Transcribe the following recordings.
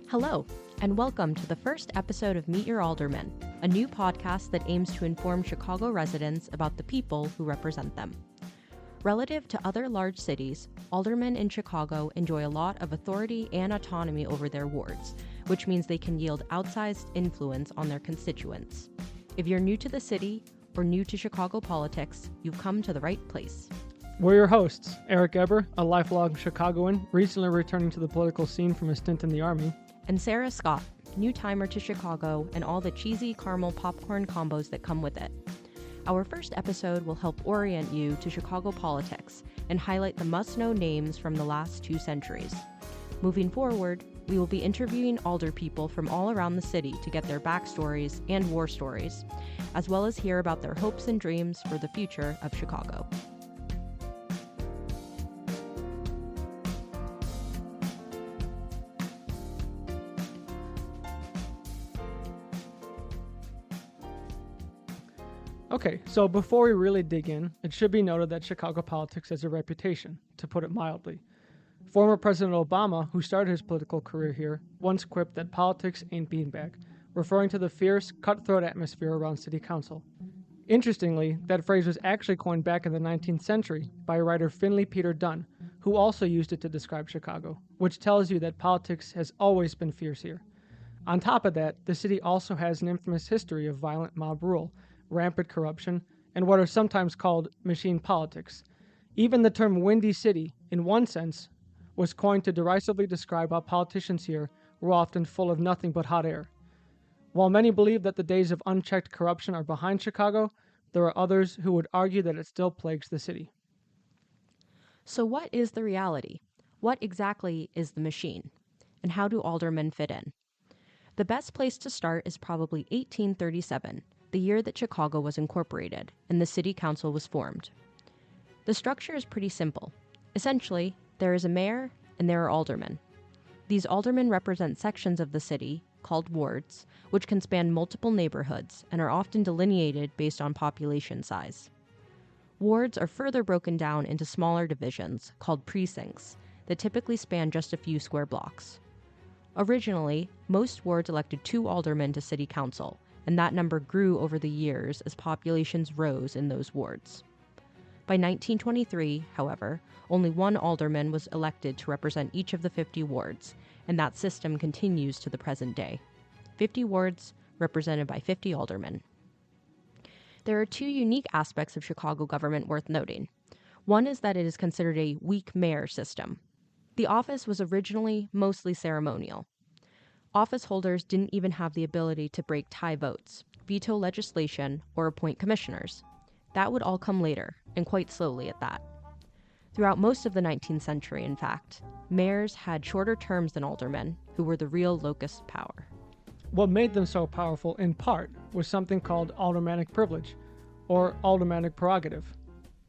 Hello, and welcome to the first episode of Meet Your Alderman, a new podcast that aims to inform Chicago residents about the people who represent them. Relative to other large cities, aldermen in Chicago enjoy a lot of authority and autonomy over their wards, which means they can yield outsized influence on their constituents. If you're new to the city or new to Chicago politics, you've come to the right place. We're your hosts, Eric Eber, a lifelong Chicagoan, recently returning to the political scene from a stint in the Army. And Sarah Scott, new-timer to Chicago and all the cheesy caramel popcorn combos that come with it. Our first episode will help orient you to Chicago politics and highlight the must-know names from the last 2 centuries. Moving forward, we will be interviewing alderpeople from all around the city to get their backstories and war stories, as well as hear about their hopes and dreams for the future of Chicago. Okay, so before we really dig in, it should be noted that Chicago politics has a reputation, to put it mildly. Former President Obama, who started his political career here, once quipped that politics ain't beanbag, referring to the fierce, cutthroat atmosphere around city council. Interestingly, that phrase was actually coined back in the 19th century by writer Finley Peter Dunn, who also used it to describe Chicago, which tells you that politics has always been fierce here. On top of that, the city also has an infamous history of violent mob rule, rampant corruption, and what are sometimes called machine politics. Even the term Windy City, in one sense, was coined to derisively describe how politicians here were often full of nothing but hot air. While many believe that the days of unchecked corruption are behind Chicago, there are others who would argue that it still plagues the city. So what is the reality? What exactly is the machine? And how do aldermen fit in? The best place to start is probably 1837, the year that Chicago was incorporated and the city council was formed. The structure is pretty simple. Essentially, there is a mayor and there are aldermen. These aldermen represent sections of the city, called wards, which can span multiple neighborhoods and are often delineated based on population size. Wards are further broken down into smaller divisions, called precincts, that typically span just a few square blocks. Originally, most wards elected 2 aldermen to city council, and that number grew over the years as populations rose in those wards. By 1923, however, only 1 alderman was elected to represent each of the 50 wards, and that system continues to the present day. 50 wards represented by 50 aldermen. There are 2 unique aspects of Chicago government worth noting. One is that it is considered a weak mayor system. The office was originally mostly ceremonial. Office holders didn't even have the ability to break tie votes, veto legislation, or appoint commissioners. That would all come later, and quite slowly at that. Throughout most of the 19th century, in fact, mayors had shorter terms than aldermen, who were the real locus of power. What made them so powerful, in part, was something called aldermanic privilege, or aldermanic prerogative.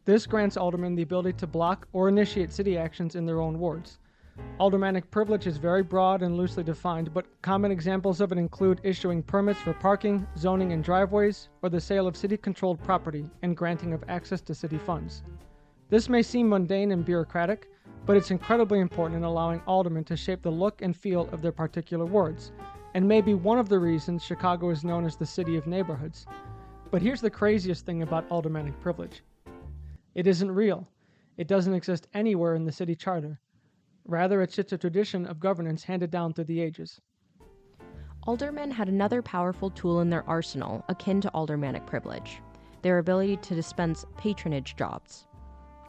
This grants aldermen the ability to block or initiate city actions in their own wards. Aldermanic privilege is very broad and loosely defined, but common examples of it include issuing permits for parking, zoning and driveways, or the sale of city-controlled property and granting of access to city funds. This may seem mundane and bureaucratic, but it's incredibly important in allowing aldermen to shape the look and feel of their particular wards, and may be one of the reasons Chicago is known as the city of neighborhoods. But here's the craziest thing about aldermanic privilege. It isn't real. It doesn't exist anywhere in the city charter. Rather, it's just a tradition of governance handed down through the ages. Aldermen had another powerful tool in their arsenal akin to aldermanic privilege, their ability to dispense patronage jobs.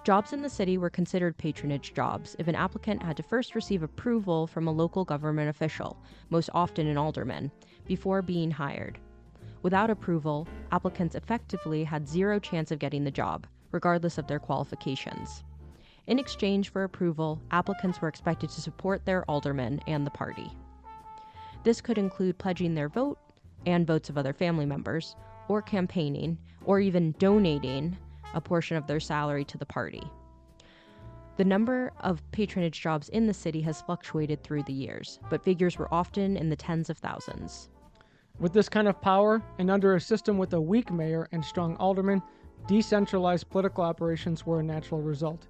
Jobs in the city were considered patronage jobs if an applicant had to first receive approval from a local government official, most often an alderman, before being hired. Without approval, applicants effectively had 0 chance of getting the job, regardless of their qualifications. In exchange for approval, applicants were expected to support their alderman and the party. This could include pledging their vote and votes of other family members, or campaigning, or even donating a portion of their salary to the party. The number of patronage jobs in the city has fluctuated through the years, but figures were often in the tens of thousands. With this kind of power, and under a system with a weak mayor and strong aldermen, decentralized political operations were a natural result.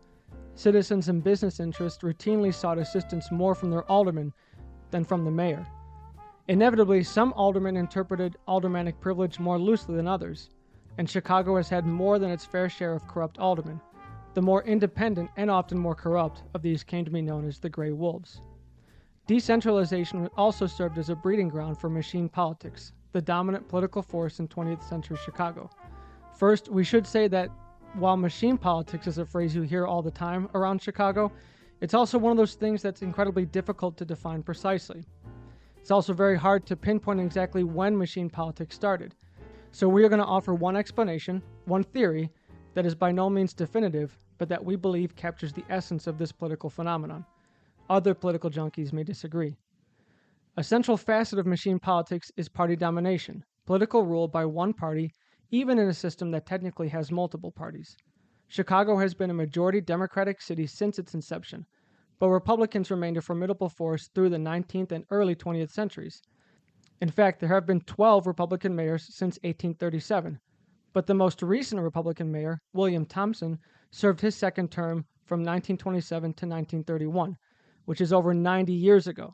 Citizens and business interests routinely sought assistance more from their aldermen than from the mayor. Inevitably, some aldermen interpreted aldermanic privilege more loosely than others, and Chicago has had more than its fair share of corrupt aldermen. The more independent and often more corrupt of these came to be known as the Gray Wolves. Decentralization also served as a breeding ground for machine politics, the dominant political force in 20th century Chicago. First, we should say that while machine politics is a phrase you hear all the time around Chicago, it's also one of those things that's incredibly difficult to define precisely. It's also very hard to pinpoint exactly when machine politics started. So we are going to offer one explanation, one theory, that is by no means definitive, but that we believe captures the essence of this political phenomenon. Other political junkies may disagree. A central facet of machine politics is party domination, political rule by one party, even in a system that technically has multiple parties. Chicago has been a majority Democratic city since its inception, but Republicans remained a formidable force through the 19th and early 20th centuries. In fact, there have been 12 Republican mayors since 1837, but the most recent Republican mayor, William Thompson, served his second term from 1927 to 1931, which is over 90 years ago.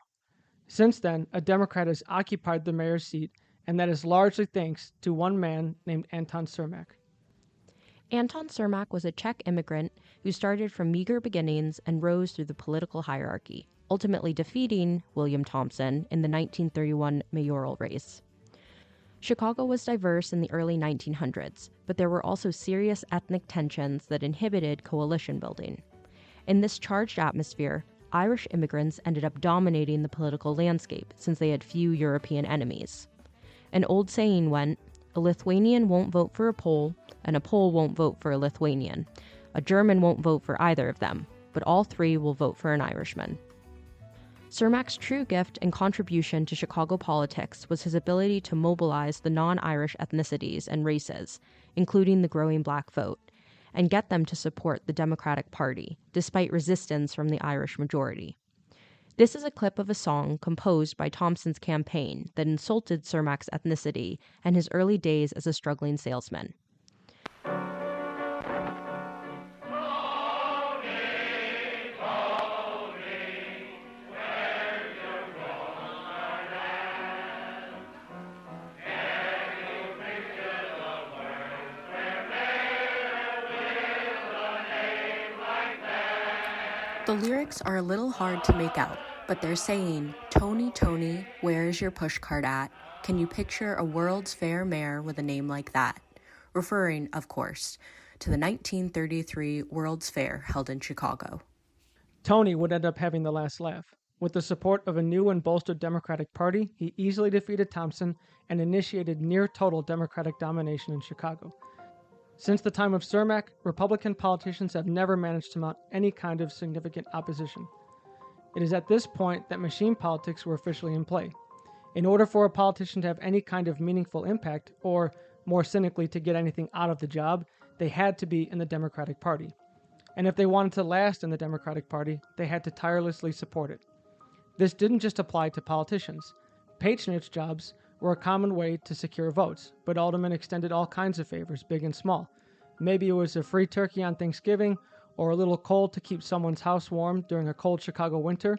Since then, a Democrat has occupied the mayor's seat, and that is largely thanks to one man named Anton Cermak. Anton Cermak was a Czech immigrant who started from meager beginnings and rose through the political hierarchy, ultimately defeating William Thompson in the 1931 mayoral race. Chicago was diverse in the early 1900s, but there were also serious ethnic tensions that inhibited coalition building. In this charged atmosphere, Irish immigrants ended up dominating the political landscape since they had few European enemies. An old saying went, "A Lithuanian won't vote for a Pole, and a Pole won't vote for a Lithuanian. A German won't vote for either of them, but all three will vote for an Irishman." Cermak's true gift and contribution to Chicago politics was his ability to mobilize the non-Irish ethnicities and races, including the growing black vote, and get them to support the Democratic Party, despite resistance from the Irish majority. This is a clip of a song composed by Thompson's campaign that insulted Cermak's ethnicity and his early days as a struggling salesman. The lyrics are a little hard to make out, but they're saying, "Tony, Tony, where's your pushcart at? Can you picture a World's Fair mare with a name like that?" Referring, of course, to the 1933 World's Fair held in Chicago. Tony would end up having the last laugh. With the support of a new and bolstered Democratic Party, he easily defeated Thompson and initiated near-total Democratic domination in Chicago. Since the time of Cermak, Republican politicians have never managed to mount any kind of significant opposition. It is at this point that machine politics were officially in play. In order for a politician to have any kind of meaningful impact, or more cynically to get anything out of the job, they had to be in the Democratic Party. And if they wanted to last in the Democratic Party, they had to tirelessly support it. This didn't just apply to politicians. Patronage jobs were a common way to secure votes, but aldermen extended all kinds of favors, big and small. Maybe it was a free turkey on Thanksgiving, or a little coal to keep someone's house warm during a cold Chicago winter.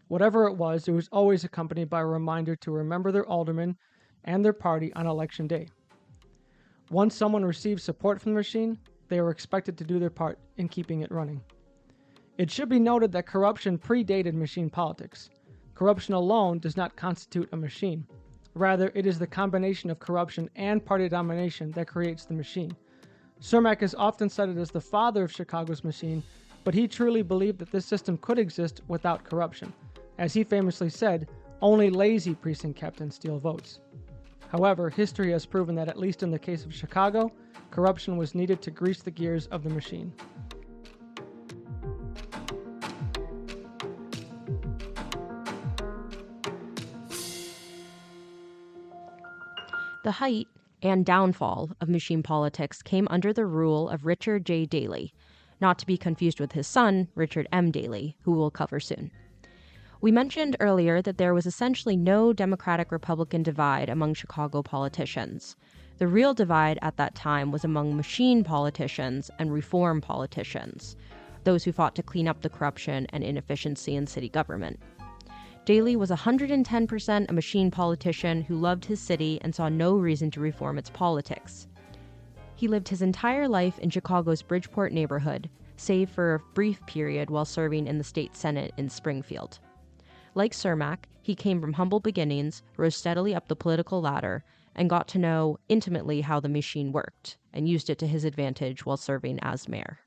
Whatever it was always accompanied by a reminder to remember their alderman and their party on Election Day. Once someone received support from the machine, they were expected to do their part in keeping it running. It should be noted that corruption predated machine politics. Corruption alone does not constitute a machine. Rather, it is the combination of corruption and party domination that creates the machine. Cermak is often cited as the father of Chicago's machine, but he truly believed that this system could exist without corruption. As he famously said, "Only lazy precinct captains steal votes." However, history has proven that at least in the case of Chicago, corruption was needed to grease the gears of the machine. The height and downfall of machine politics came under the rule of Richard J. Daley, not to be confused with his son, Richard M. Daley, who we'll cover soon. We mentioned earlier that there was essentially no Democratic-Republican divide among Chicago politicians. The real divide at that time was among machine politicians and reform politicians, those who fought to clean up the corruption and inefficiency in city government. Daley was 110% a machine politician who loved his city and saw no reason to reform its politics. He lived his entire life in Chicago's Bridgeport neighborhood, save for a brief period while serving in the state senate in Springfield. Like Cermak, he came from humble beginnings, rose steadily up the political ladder, and got to know intimately how the machine worked, and used it to his advantage while serving as mayor.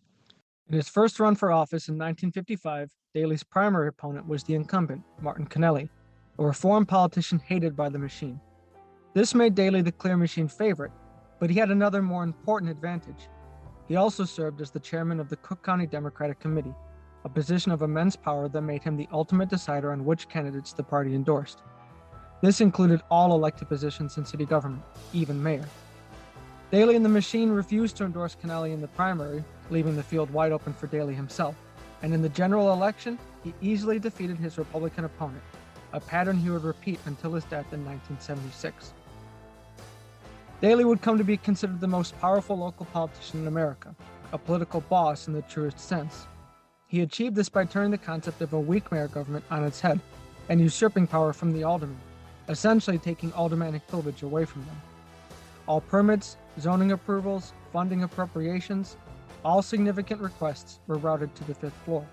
In his first run for office in 1955, Daley's primary opponent was the incumbent, Martin Kennelly, a reform politician hated by the machine. This made Daley the clear machine favorite, but he had another more important advantage. He also served as the chairman of the Cook County Democratic Committee, a position of immense power that made him the ultimate decider on which candidates the party endorsed. This included all elected positions in city government, even mayor. Daley and the machine refused to endorse Kennelly in the primary, leaving the field wide open for Daley himself, and in the general election, he easily defeated his Republican opponent, a pattern he would repeat until his death in 1976. Daley would come to be considered the most powerful local politician in America, a political boss in the truest sense. He achieved this by turning the concept of a weak mayor government on its head and usurping power from the aldermen, essentially taking aldermanic privilege away from them. All permits, zoning approvals, funding appropriations, all significant requests were routed to the fifth floor,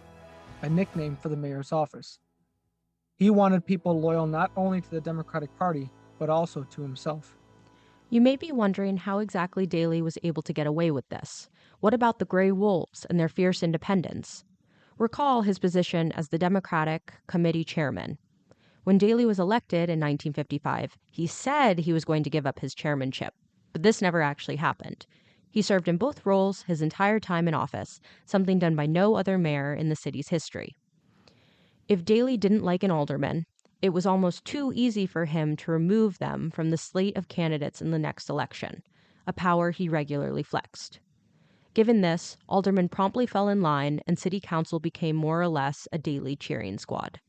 a nickname for the mayor's office. He wanted people loyal not only to the Democratic Party, but also to himself. You may be wondering how exactly Daley was able to get away with this. What about the Gray Wolves and their fierce independence? Recall his position as the Democratic Committee chairman. When Daley was elected in 1955, he said he was going to give up his chairmanship, but this never actually happened. He served in both roles his entire time in office, something done by no other mayor in the city's history. If Daley didn't like an alderman, it was almost too easy for him to remove them from the slate of candidates in the next election, a power he regularly flexed. Given this, aldermen promptly fell in line and city council became more or less a Daley cheering squad.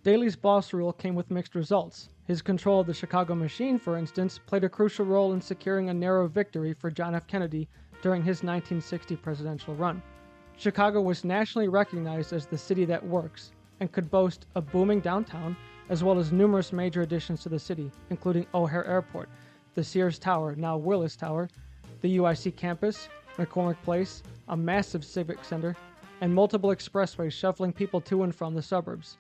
Daley's boss rule came with mixed results. His control of the Chicago machine, for instance, played a crucial role in securing a narrow victory for John F. Kennedy during his 1960 presidential run. Chicago was nationally recognized as the city that works and could boast a booming downtown as well as numerous major additions to the city, including O'Hare Airport, the Sears Tower, now Willis Tower, the UIC campus, McCormick Place, a massive civic center, and multiple expressways shuffling people to and from the suburbs.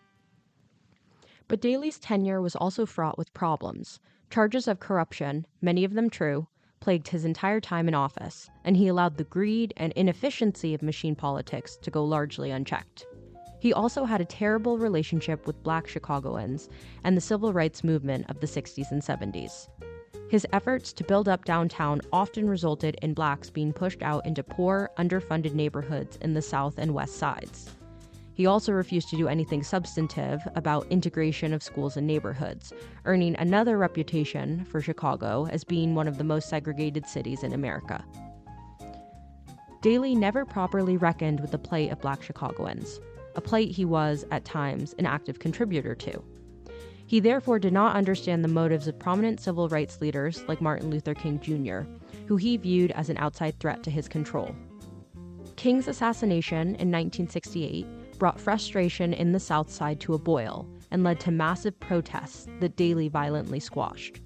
But Daley's tenure was also fraught with problems. Charges of corruption, many of them true, plagued his entire time in office, and he allowed the greed and inefficiency of machine politics to go largely unchecked. He also had a terrible relationship with Black Chicagoans and the civil rights movement of the 60s and 70s. His efforts to build up downtown often resulted in Blacks being pushed out into poor, underfunded neighborhoods in the South and West Sides. He also refused to do anything substantive about integration of schools and neighborhoods, earning another reputation for Chicago as being one of the most segregated cities in America. Daley never properly reckoned with the plight of Black Chicagoans, a plight he was, at times, an active contributor to. He therefore did not understand the motives of prominent civil rights leaders like Martin Luther King Jr., who he viewed as an outside threat to his control. King's assassination in 1968 brought frustration in the South Side to a boil and led to massive protests that Daley violently squashed.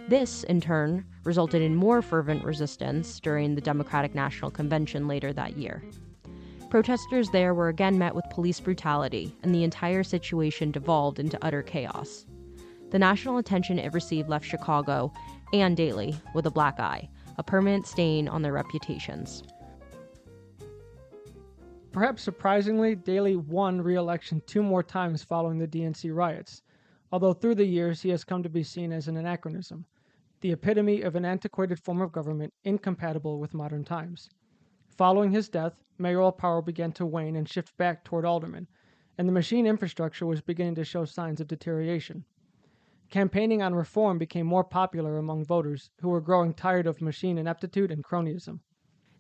This, in turn, resulted in more fervent resistance during the Democratic National Convention later that year. Protesters there were again met with police brutality, and the entire situation devolved into utter chaos. The national attention it received left Chicago and Daley with a black eye, a permanent stain on their reputations. Perhaps surprisingly, Daley won re-election 2 more times following the DNC riots, although through the years he has come to be seen as an anachronism, the epitome of an antiquated form of government incompatible with modern times. Following his death, mayoral power began to wane and shift back toward aldermen, and the machine infrastructure was beginning to show signs of deterioration. Campaigning on reform became more popular among voters who were growing tired of machine ineptitude and cronyism.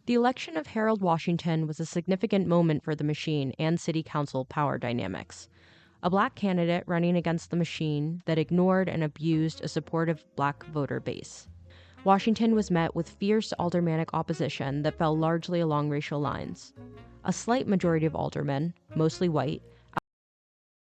The election of Harold Washington was a significant moment for the machine and city council power dynamics. A black candidate running against the machine that ignored and abused a supportive black voter base. Washington was met with fierce aldermanic opposition that fell largely along racial lines. A slight majority of aldermen, mostly white,